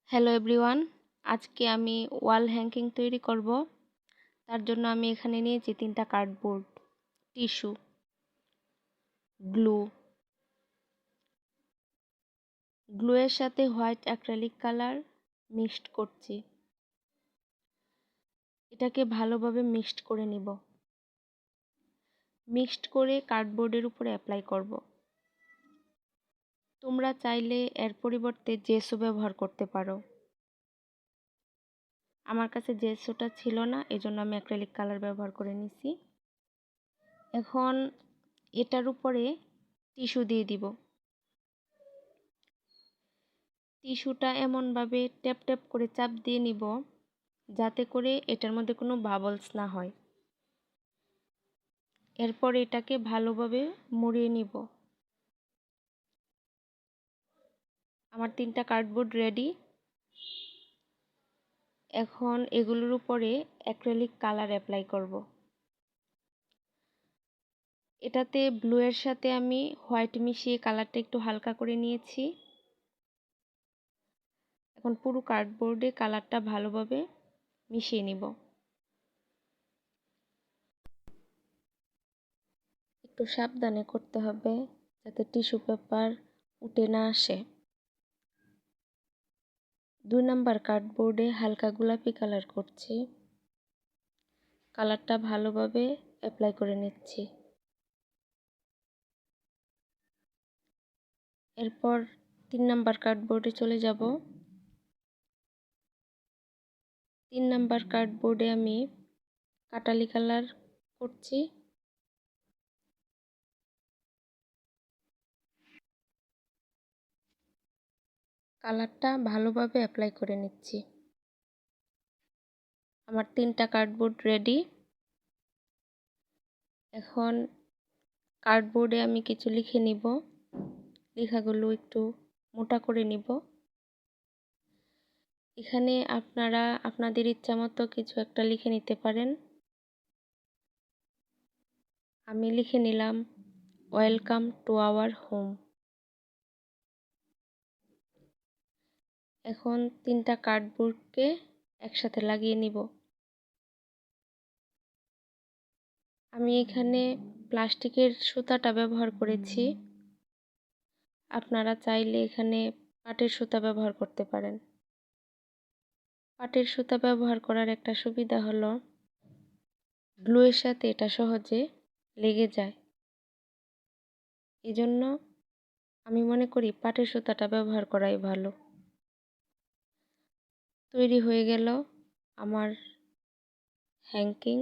Hello everyone, আজকে আমি wall hanging তৈরি করব। তার জন্য আমি এখানে নিয়েছি 3টা কার্ডবোর্ড, টিস্যু, গ্লু। গ্লুয়ের সাথে হোয়াইট অ্যাক্রিলিক কালার মিক্সড করছি। এটাকে ভালোভাবে মিক্সড করে নিব। মিক্সড করে কার্ডবোর্ডের উপরে অ্যাপ্লাই করব। তোমরা চাইলে এর পরিবর্তে জেসও ব্যবহার করতে পারো। আমার কাছে জেসোটা ছিল না, এজন্য আমি অ্যাক্রিলিক কালার ব্যবহার করে নিছি। এখন এটার উপরে টিস্যু দিয়ে দিব। টিস্যুটা এমনভাবে ট্যাপ ট্যাপ করে চাপ দিয়ে নিব যাতে করে এটার মধ্যে কোনো বাবলস না হয়। এরপর এটাকে ভালোভাবে মুড়িয়ে নিব। আমার 3টা কার্ডবোর্ড রেডি। এখন এগুলোর উপরে অ্যাক্রিলিক কালার অ্যাপ্লাই করব। এটাতে ব্লু এর সাথে আমি হোয়াইট মিশিয়ে কালারটা একটু হালকা করে নিয়েছি। এখন পুরো কার্ডবোর্ডে কালারটা ভালোভাবে মিশিয়ে নিব। একটু সাবধানে করতে হবে যাতে টিস্যু পেপার উঠে না আসে। 2 নাম্বার কার্ডবোর্ডে হালকা গোলাপি কালার করছি। কালারটা ভালোভাবে অ্যাপ্লাই করে নিচ্ছি। এরপর 3 নাম্বার কার্ডবোর্ডে চলে যাব। 3 নাম্বার কার্ডবোর্ডে আমি কাটালি কালার করছি। কালারটা ভালোভাবে অ্যাপ্লাই করে নিচ্ছি। আমার 3টা কার্ডবোর্ড রেডি। এখন কার্ডবোর্ডে আমি কিছু লিখে নিব। লেখাগুলো একটু মোটা করে নিব। এখানে আপনারা আপনাদের ইচ্ছামতো কিছু একটা লিখে নিতে পারেন। আমি লিখে নিলাম ওয়েলকাম টু আওয়ার হোম। এখন 3টা কার্ডবোর্ডকে একসাথে লাগিয়ে নিব। আমি এখানে প্লাস্টিকের সুতাটা ব্যবহার করেছি। আপনারা চাইলে এখানে পাটের সুতা ব্যবহার করতে পারেন। পাটের সুতা ব্যবহার করার একটা সুবিধা হলো গ্লুয়ের সাথে এটা সহজে লেগে যায়। এজন্য আমি মনে করি পাটের সুতাটা ব্যবহার করাই ভালো। তৈরি হয়ে গেল আমার হ্যাঙ্গিং।